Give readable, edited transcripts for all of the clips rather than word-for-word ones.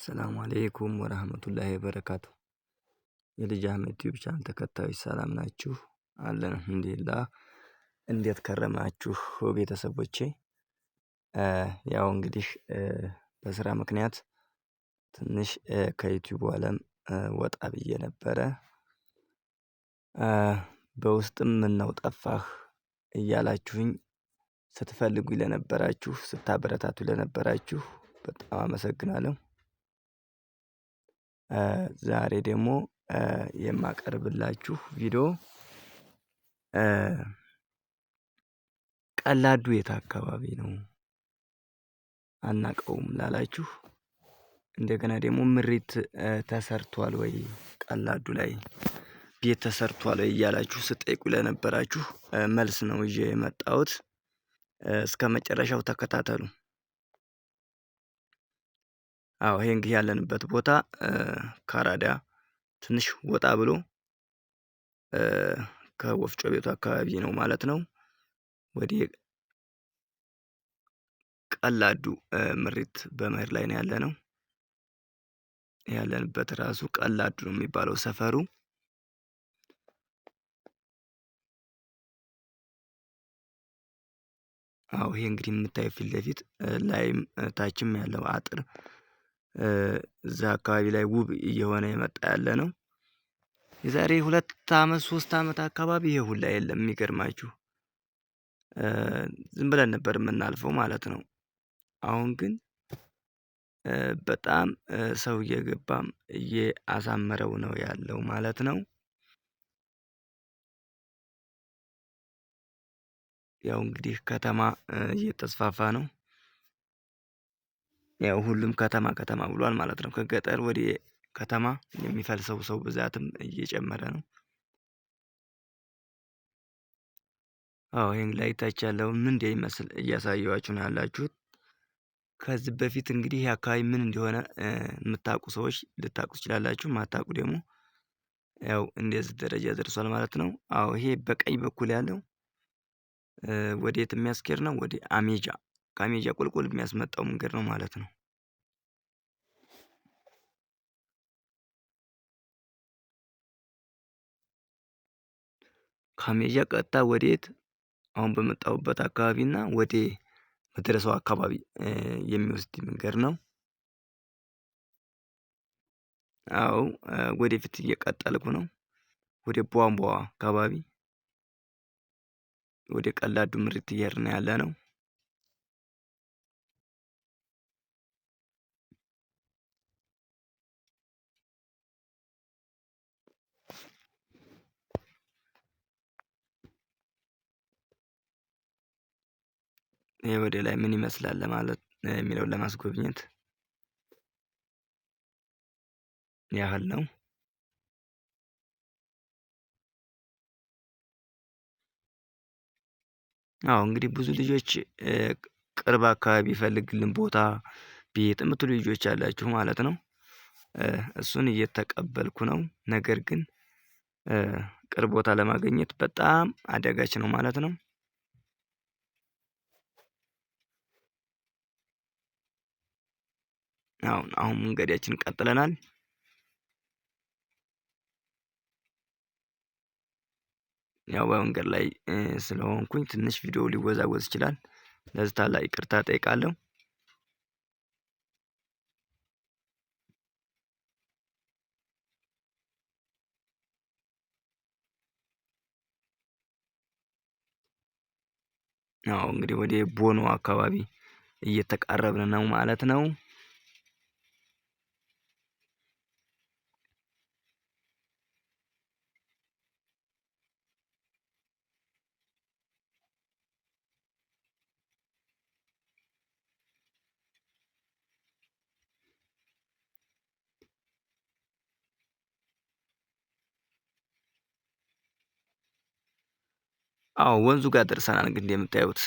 ሰላም አለይኩም ወራህመቱላሂ ወበረካቱ። የልጅ አህመድ ዩቲዩብ ቻናል ተከታዮች ሰላም ናችሁ? አለን አልሐምዱሊላህ። እንዴት ከረማችሁ ቤተሰቦቼ? ያው እንግዲህ በስራ ምክንያት ትንሽ ከዩቲዩብ አለም ወጣ ብዬ ነበረ። በውስጥም ምነው ጠፋህ እያላችሁኝ ስትፈልጉኝ ለነበራችሁ ስታበረታቱኝ ለነበራችሁ በጣም አመሰግናለሁ። ዛሬ ደግሞ የማቀርብላችሁ ቪዲዮ ቀላዱ የት አካባቢ ነው አናውቀውም ላላችሁ፣ እንደገና ደግሞ ምሪት ተሰርቷል ወይ ቀላዱ ላይ ቤት ተሰርቷል ወይ እያላችሁ ስትጠይቁኝ ለነበራችሁ መልስ ነው ይዤ የመጣሁት። እስከመጨረሻው ተከታተሉ። አዎ ይሄ እንግዲህ ያለንበት ቦታ ከአራዳ ትንሽ ወጣ ብሎ ከወፍጮ ቤቱ አካባቢ ነው ማለት ነው። ወደ ቀላዱ ምሪት በመሄድ ላይ ነው ያለነው። ያለንበት ራሱ ቀላዱ ነው የሚባለው ሰፈሩ። አዎ ይሄ እንግዲህ የምታየው ፊት ለፊት ላይም ታችም ያለው አጥር እዛ አካባቢ ላይ ውብ እየሆነ የመጣ ያለ ነው። የዛሬ 2 አመት 3 አመት አካባቢ ይሄ ሁላ የለም። የሚገርማችሁ ዝም ብለን ነበር የምናልፈው ማለት ነው። አሁን ግን በጣም ሰው እየገባም እያሳመረው ነው ያለው ማለት ነው። ያው እንግዲህ ከተማ እየተስፋፋ ነው። ያው ሁሉም ከተማ ከተማ ብሏል ማለት ነው። ከገጠር ወደ ከተማ የሚፈልሰው ሰው ብዛትም እየጨመረ ነው። አዎ ይሄን ላይ ታች ያለው ምን እንደሚመስል እያሳየኋችሁ ነው ያላችሁት። ከዚህ በፊት እንግዲህ ይሄ አካባቢ ምን እንደሆነ የምታውቁ ሰዎች ልታውቁ ትችላላችሁ። የማታውቁ ደግሞ ያው እንደዚህ ደረጃ ደርሷል ማለት ነው። አዎ ይሄ በቀኝ በኩል ያለው ወዴት የሚያስኬድ ነው? ወደ አሜጃ። ከአሜጃ ቁልቁል የሚያስመጣው መንገድ ነው ማለት ነው። ከአሜጃ ቀጥታ ወዴት? አሁን በመጣሁበት አካባቢና ወደ መድረሳው አካባቢ የሚወስድ መንገድ ነው። አዎ ወደፊት እየቀጠልኩ ነው። ወደ ቧንቧ አካባቢ ወደ ቀላዱ ምሪት እየሄድን ያለነው። ይሄ ወደ ላይ ምን ይመስላል ለማለት የሚለውን ለማስጎብኘት ያህል ነው። አዎ እንግዲህ ብዙ ልጆች ቅርብ አካባቢ ይፈልግልን ቦታ ቤት የምትሉ ልጆች አላችሁ ማለት ነው። እሱን እየተቀበልኩ ነው። ነገር ግን ቅርብ ቦታ ለማግኘት በጣም አዳጋች ነው ማለት ነው። አሁን መንገዳችንን ቀጥለናል። ያው በመንገድ ላይ ስለሆንኩኝ ትንሽ ቪዲዮ ሊወዛወዝ ይችላል። ለዚህ ታላቅ ይቅርታ እጠይቃለሁ። አዎ እንግዲህ ወደ ቦኖ አካባቢ እየተቃረብን ነው ማለት ነው። አዎ ወንዙ ጋር ደርሰናል። እንግዲህ እንደምታዩት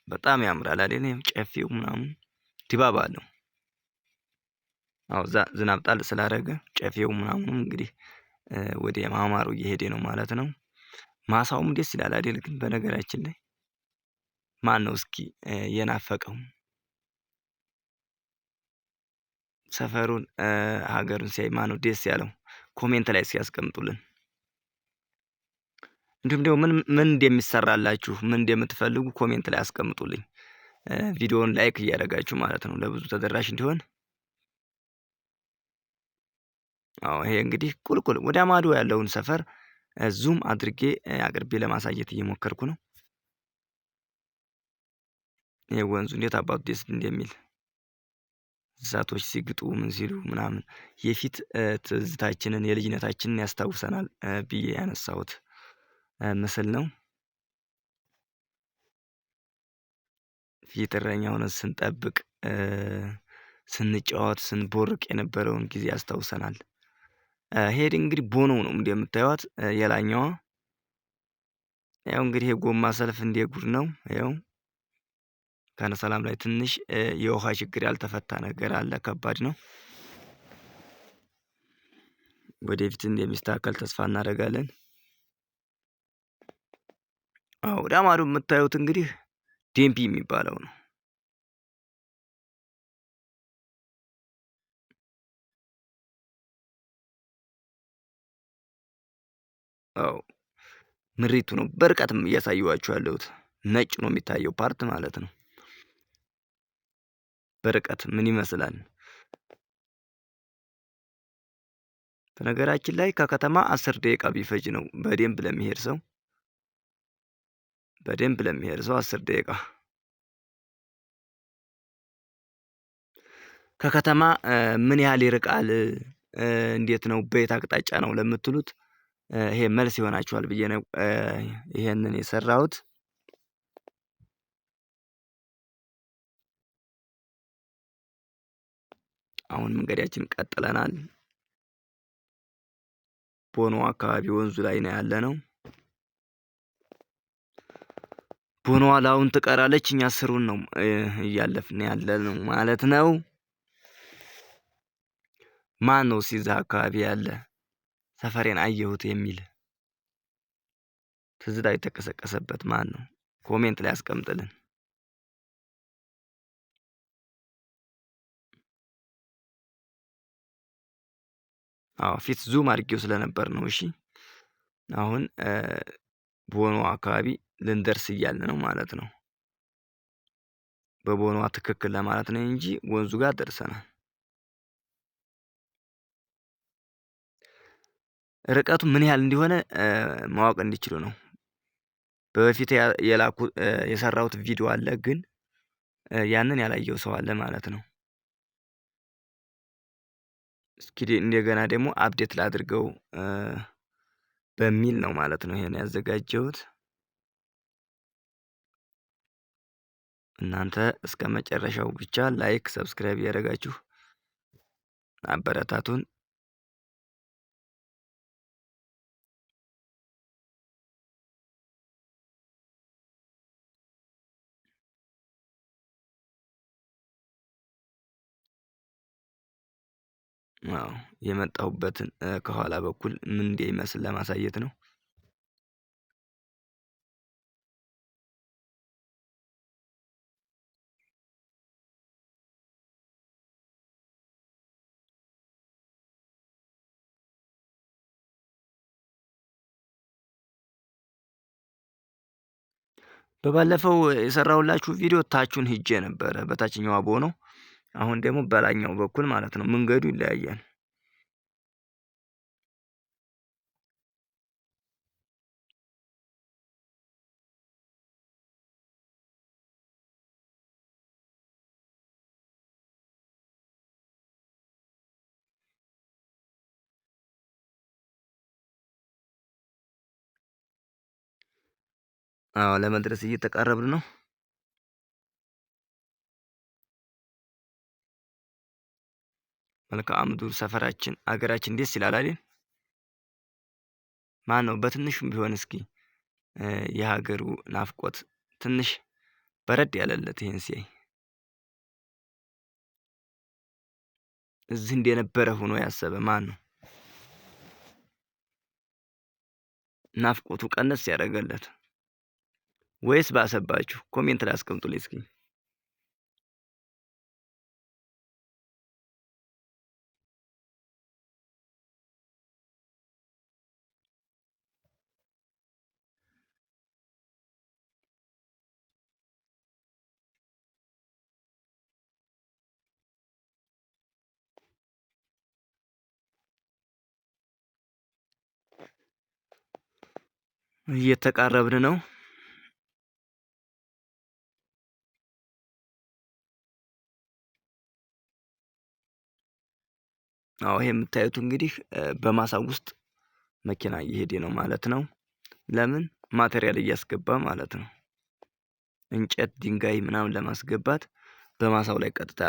በጣም ያምራል አይደል? ጨፌው ምናምን ድባብ አለው። አዎ ዝናብ ጣል ስላደረገ ጨፌው ምናምኑም እንግዲህ ወደ ማማሩ እየሄደ ነው ማለት ነው። ማሳውም ደስ ይላል አይደል? ግን በነገራችን ላይ ማነው እስኪ የናፈቀው? ሰፈሩን ሀገሩን ሲያይ ማነው ደስ ያለው? ኮሜንት ላይ ሲያስቀምጡልን። እንዲሁም ደግሞ ምን እንደሚሰራላችሁ ምን እንደምትፈልጉ ኮሜንት ላይ አስቀምጡልኝ። ቪዲዮውን ላይክ እያደረጋችሁ ማለት ነው ለብዙ ተደራሽ እንዲሆን። አዎ ይሄ እንግዲህ ቁልቁል ወደ ማዶ ያለውን ሰፈር ዙም አድርጌ አቅርቤ ለማሳየት እየሞከርኩ ነው። ይሄ ወንዙ እንዴት አባቱ ደስ እንደሚል እንስሳቶች ሲግጡ ምን ሲሉ ምናምን የፊት ትዝታችንን የልጅነታችንን ያስታውሰናል ብዬ ያነሳሁት ምስል ነው። ፊት እረኛ ሆነን ስንጠብቅ ስንጫወት ስንቦርቅ የነበረውን ጊዜ ያስታውሰናል። ይሄ እንግዲህ ቦኖ ነው እንደምታዩት የላኛዋ ያው እንግዲህ የጎማ ሰልፍ እንደ ጉድ ነው። ያው ካነ ሰላም ላይ ትንሽ የውሃ ችግር ያልተፈታ ነገር አለ፣ ከባድ ነው። ወደፊት እንደሚስተካከል ተስፋ እናደርጋለን። አዎ ወደ ማዶ የምታዩት እንግዲህ ዴምፒ የሚባለው ነው። አዎ ምሪቱ ነው። በርቀትም እያሳየኋችሁ ያለሁት ነጭ ነው የሚታየው ፓርት ማለት ነው። በርቀት ምን ይመስላል? በነገራችን ላይ ከከተማ 10 ደቂቃ ቢፈጅ ነው በደንብ ለሚሄድ ሰው 10 ደቂቃ። ከከተማ ምን ያህል ይርቃል? እንዴት ነው? በየት አቅጣጫ ነው ለምትሉት ይሄ መልስ ይሆናችኋል ብዬ ነው ይሄንን የሰራሁት። አሁን መንገዳችን ቀጥለናል። ቦኖ አካባቢ ወንዙ ላይ ነው ያለነው። ቦኖዋ ላውን ትቀራለች፣ እኛ ስሩን ነው እያለፍን ያለነው ማለት ነው። ማን ነው እዚህ አካባቢ ያለ ሰፈሬን አየሁት የሚል ትዝታ የተቀሰቀሰበት ማን ነው? ኮሜንት ላይ አስቀምጥልን። አዎ ፊት ዙም አድርጌው ስለነበር ነው። እሺ አሁን ቦኖ አካባቢ ልንደርስ እያልን ነው ማለት ነው። በቦኖዋ ትክክል ለማለት ነው እንጂ ወንዙ ጋር ደርሰናል። ርቀቱ ምን ያህል እንደሆነ ማወቅ እንዲችሉ ነው። በፊት የሰራሁት ቪዲዮ አለ፣ ግን ያንን ያላየው ሰው አለ ማለት ነው። እስኪ እንደገና ደግሞ አፕዴት ላድርገው በሚል ነው ማለት ነው ይሄን ያዘጋጀሁት። እናንተ እስከ መጨረሻው ብቻ ላይክ፣ ሰብስክራይብ ያደረጋችሁ አበረታቱን። አዎ የመጣሁበትን ከኋላ በኩል ምን እንደሚመስል ለማሳየት ነው። በባለፈው የሰራሁላችሁ ቪዲዮ ታቹን ሄጄ ነበረ በታችኛው አቦ ነው። አሁን ደግሞ በላይኛው በኩል ማለት ነው። መንገዱ ይለያያል። አዎ ለመድረስ እየተቃረብን ነው። መልክአ ምድሩ ሰፈራችን አገራችን ደስ ይላል አይደል? ማነው በትንሹም ቢሆን እስኪ የሀገሩ ናፍቆት ትንሽ በረድ ያለለት ይሄን ሲያይ እዚህ እንደነበረ ሆኖ ያሰበ ማን ነው? ናፍቆቱ ቀነስ ያደረገለት ወይስ ባሰባችሁ? ኮሜንት ላይ አስቀምጡልኝ እስኪ። እየተቃረብን ነው። አዎ ይሄ የምታዩት እንግዲህ በማሳው ውስጥ መኪና እየሄደ ነው ማለት ነው። ለምን ማቴሪያል እያስገባ ማለት ነው። እንጨት ድንጋይ ምናምን ለማስገባት በማሳው ላይ ቀጥታ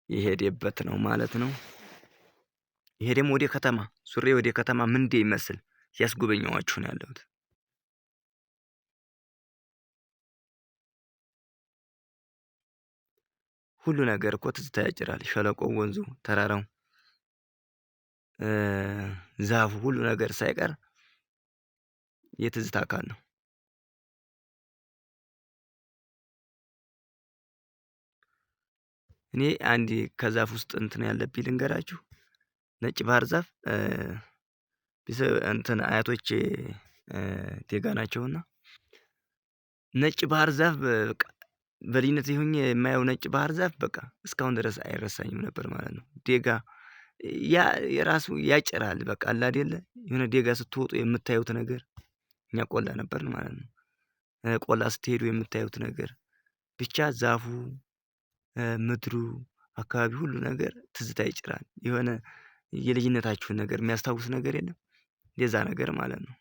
የሄደበት ነው ማለት ነው። ይሄ ደግሞ ወደ ከተማ ሱሬ ወደ ከተማ ምን እንደሚመስል ያስጎበኘኋችሁ ነው ያለሁት። ሁሉ ነገር እኮ ትዝታ ያጭራል። ሸለቆው፣ ወንዙ፣ ተራራው፣ ዛፉ ሁሉ ነገር ሳይቀር የትዝታ አካል ነው። እኔ አንዴ ከዛፍ ውስጥ እንትን ያለብኝ ልንገራችሁ። ነጭ ባህር ዛፍ እንትን አያቶቼ ዴጋ ናቸውና ነጭ ባህር ዛፍ በቃ በልጅነቴ ሆኜ የማየው ነጭ ባህር ዛፍ በቃ እስካሁን ድረስ አይረሳኝም ነበር ማለት ነው። ዴጋ ያ የራሱ ያጭራል በቃ አለ አይደለ የሆነ ዴጋ ስትወጡ የምታዩት ነገር እኛ ቆላ ነበርን ማለት ነው። ቆላ ስትሄዱ የምታዩት ነገር ብቻ ዛፉ ምድሩ አካባቢ ሁሉ ነገር ትዝታ ይጭራል። የሆነ የልጅነታችሁን ነገር የሚያስታውስ ነገር የለም? የዛ ነገር ማለት ነው።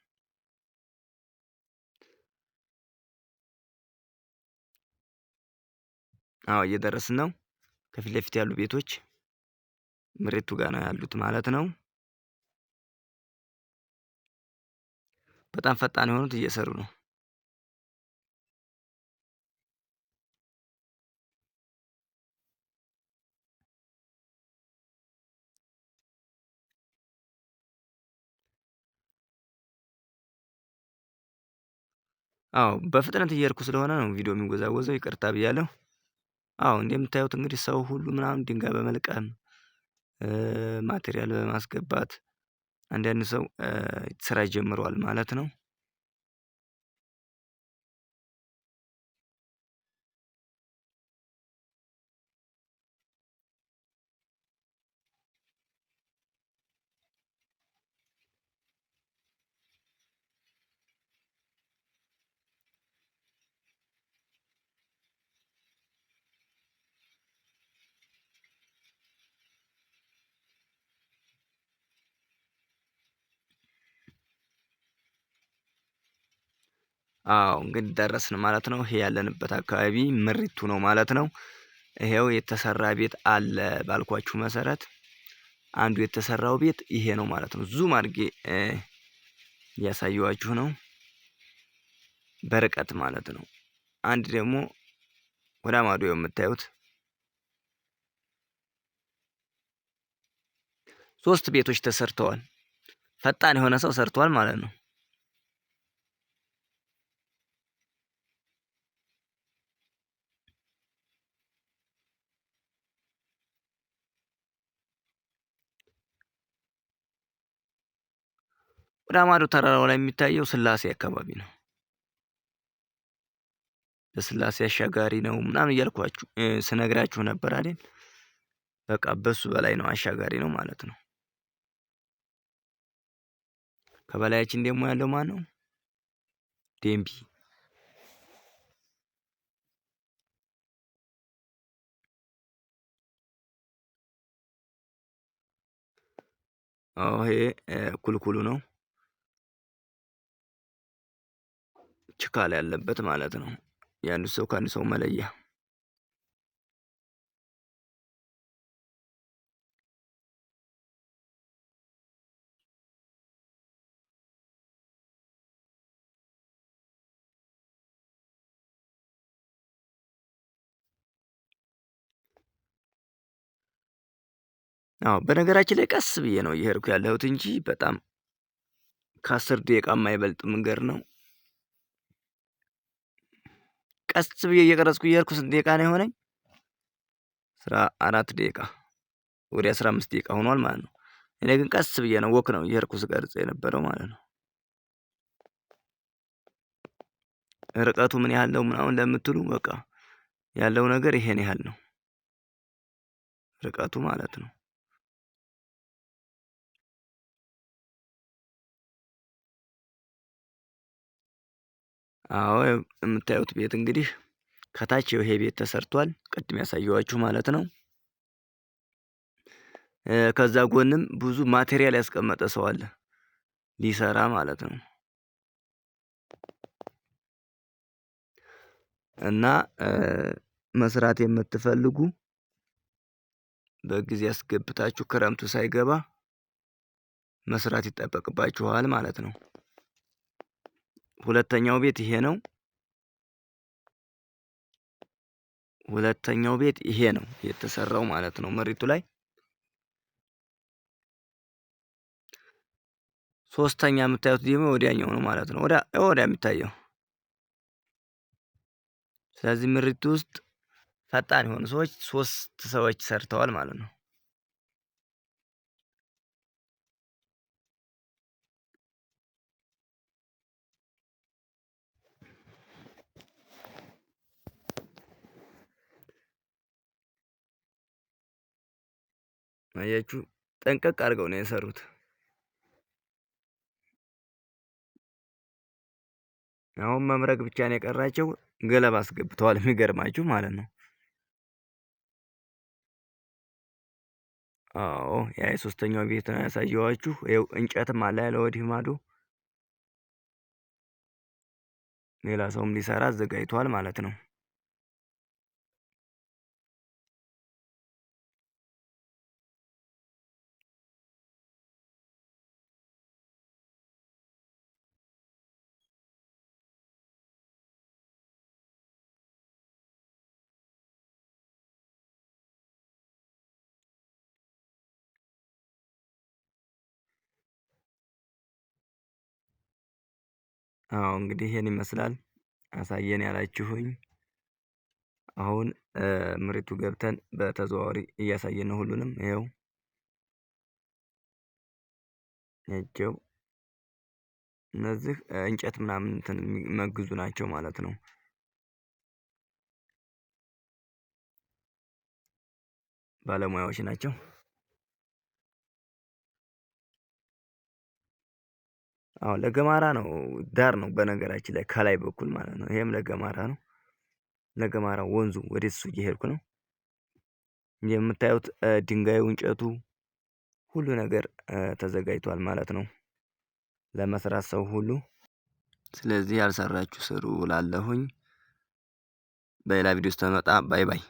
አዎ እየደረስን ነው። ከፊት ለፊት ያሉ ቤቶች መሬቱ ጋር ነው ያሉት ማለት ነው። በጣም ፈጣን የሆኑት እየሰሩ ነው። አዎ በፍጥነት እየሄድኩ ስለሆነ ነው ቪዲዮ የሚወዛወዘው ይቅርታ ብያለሁ። አዎ እንደምታዩት እንግዲህ ሰው ሁሉ ምናምን ድንጋይ በመልቀም ማቴሪያል በማስገባት አንዳንድ ሰው ስራ ጀምሯል ማለት ነው። አዎ እንግዲህ ደረስን ማለት ነው። ይሄ ያለንበት አካባቢ ምሪቱ ነው ማለት ነው። ይሄው የተሰራ ቤት አለ ባልኳችሁ መሰረት አንዱ የተሰራው ቤት ይሄ ነው ማለት ነው። ዙም አድርጌ እያሳየኋችሁ ነው። በርቀት ማለት ነው። አንድ ደግሞ ወደ ማዶ የምታዩት ሶስት ቤቶች ተሰርተዋል። ፈጣን የሆነ ሰው ሰርቷል ማለት ነው። ወደ ማዶ ተራራው ላይ የሚታየው ስላሴ አካባቢ ነው። በስላሴ አሻጋሪ ነው ምናምን እያልኳችሁ ስነግራችሁ ነበር አይደል? በቃ በሱ በላይ ነው አሻጋሪ ነው ማለት ነው። ከበላያችን ደግሞ ያለው ማነው? ዴምቢ አዎ ይሄ ኩልኩሉ ነው። ችካል ያለበት ማለት ነው። የአንዱ ሰው ከአንዱ ሰው መለያ አዎ በነገራችን ላይ ቀስ ብዬ ነው እየሄድኩ ያለሁት እንጂ በጣም ከ10 ደቂቃ የማይበልጥ መንገድ ነው። ቀስ ብዬ እየቀረጽኩ እየሄድኩ ስንት ደቂቃ ነው የሆነኝ? 14 ደቂቃ ወደ 15 ደቂቃ ሆኗል ማለት ነው። እኔ ግን ቀስ ብዬ ነው ወክ ነው እየሄድኩ ስቀርጽ የነበረው ማለት ነው። ርቀቱ ምን ያህል ነው ምናምን ለምትሉ በቃ ያለው ነገር ይሄን ያህል ነው። ርቀቱ ማለት ነው። አዎ የምታዩት ቤት እንግዲህ ከታች ይሄ ቤት ተሰርቷል ቅድም ያሳየኋችሁ ማለት ነው። ከዛ ጎንም ብዙ ማቴሪያል ያስቀመጠ ሰው አለ ሊሰራ ማለት ነው። እና መስራት የምትፈልጉ በጊዜ አስገብታችሁ ክረምቱ ሳይገባ መስራት ይጠበቅባችኋል ማለት ነው። ሁለተኛው ቤት ይሄ ነው። ሁለተኛው ቤት ይሄ ነው የተሰራው ማለት ነው መሬቱ ላይ። ሶስተኛ የምታዩት ደግሞ ወዲያኛው ነው ማለት ነው። ወዲያ የሚታየው። ስለዚህ ምሪቱ ውስጥ ፈጣን የሆኑ ሰዎች 3 ሰዎች ሰርተዋል ማለት ነው። አያችሁ ጠንቀቅ አድርገው ነው የሰሩት። አሁን መምረግ ብቻ ነው የቀራቸው። ገለባ አስገብተዋል የሚገርማችሁ ማለት ነው። አዎ ያ የሶስተኛው ቤት ነው ያሳየኋችሁ። ይኸው እንጨትም አለ ያለ ወዲህ ማዶ ሌላ ሰውም ሊሰራ አዘጋጅቷል ማለት ነው። አዎ እንግዲህ ይሄን ይመስላል አሳየን ያላችሁኝ። አሁን መሬቱ ገብተን በተዘዋዋሪ እያሳየን ነው ሁሉንም። ይኸው ናቸው እነዚህ እንጨት ምናምን እንትን የሚመግዙ ናቸው ማለት ነው። ባለሙያዎች ናቸው። አዎ ለገማራ ነው ዳር ነው በነገራችን ላይ ከላይ በኩል ማለት ነው። ይሄም ለገማራ ነው። ለገማራ ወንዙ ወደ እሱ እየሄድኩ ነው። የምታዩት ድንጋዩ እንጨቱ ሁሉ ነገር ተዘጋጅቷል ማለት ነው። ለመስራት ሰው ሁሉ ስለዚህ ያልሰራችሁ ስሩ እላለሁኝ። በሌላ ቪዲዮ እስከምመጣ ባይ ባይ።